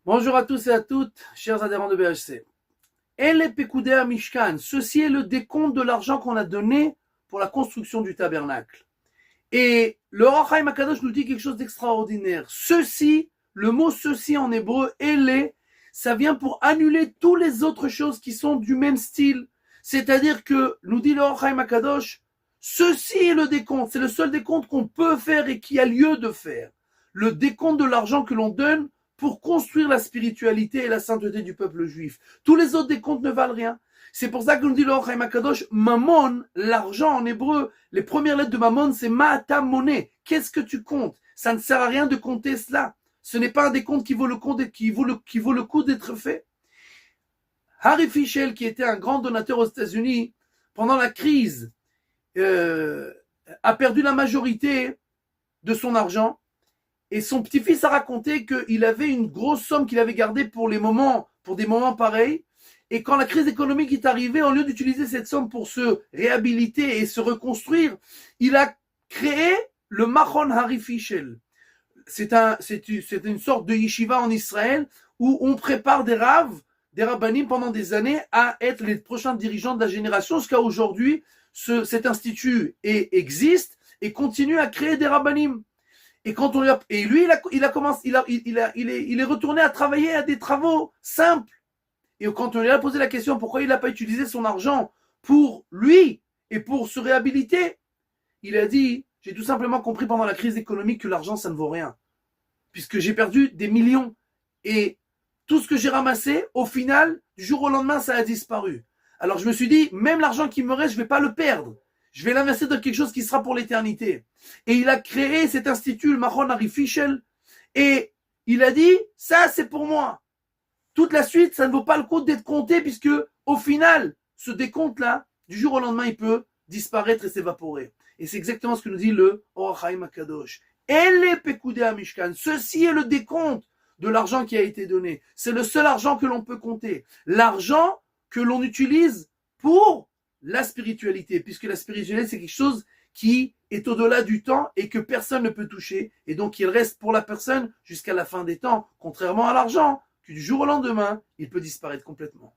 Bonjour à tous et à toutes, chers adhérents de BHC. El Pekudea Mishkan, ceci est le décompte de l'argent qu'on a donné pour la construction du tabernacle. Et le Or HaChaim HaKadosh nous dit quelque chose d'extraordinaire. Ceci, le mot ceci en hébreu, ele, ça vient pour annuler toutes les autres choses qui sont du même style. C'est-à-dire que, nous dit le Or HaChaim HaKadosh, ceci est le décompte, c'est le seul décompte qu'on peut faire et qui a lieu de faire. Le décompte de l'argent que l'on donne pour construire la spiritualité et la sainteté du peuple juif. Tous les autres décomptes ne valent rien. C'est pour ça que nous dit le Or HaChaim HaKadosh, Mammon, l'argent en hébreu, les premières lettres de Mammon, c'est Ma'ata monnaie. Qu'est-ce que tu comptes? Ça ne sert à rien de compter cela. Ce n'est pas un décompte qui vaut le coup d'être fait. Harry Fischel, qui était un grand donateur aux États-Unis, pendant la crise, a perdu la majorité de son argent. Et son petit-fils a raconté qu'il avait une grosse somme qu'il avait gardée pour des moments pareils. Et quand la crise économique est arrivée, au lieu d'utiliser cette somme pour se réhabiliter et se reconstruire, il a créé le Machon Harry Fischel. C'est une sorte de yeshiva en Israël où on prépare des raves, des rabbanim pendant des années à être les prochains dirigeants de la génération, jusqu'à aujourd'hui, cet institut existe et continue à créer des rabbanim. Et quand on lui a, et lui, il est retourné à travailler à des travaux simples. Et quand on lui a posé la question pourquoi il n'a pas utilisé son argent pour lui et pour se réhabiliter, il a dit, j'ai tout simplement compris pendant la crise économique que l'argent, ça ne vaut rien. Puisque j'ai perdu des millions. Et tout ce que j'ai ramassé, au final, du jour au lendemain, ça a disparu. Alors je me suis dit, même l'argent qui me reste, je ne vais pas le perdre. Je vais l'investir dans quelque chose qui sera pour l'éternité. Et il a créé cet institut, le Machon Harry Fischel, et il a dit, ça c'est pour moi. Toute la suite, ça ne vaut pas le coup d'être compté, puisque au final, ce décompte-là, du jour au lendemain, il peut disparaître et s'évaporer. Et c'est exactement ce que nous dit le Or HaChaim HaKadosh. Elle Pekudea Mishkan. Ceci est le décompte de l'argent qui a été donné. C'est le seul argent que l'on peut compter. L'argent que l'on utilise pour la spiritualité, puisque la spiritualité, c'est quelque chose qui est au-delà du temps et que personne ne peut toucher. Et donc, il reste pour la personne jusqu'à la fin des temps, contrairement à l'argent, que du jour au lendemain, il peut disparaître complètement.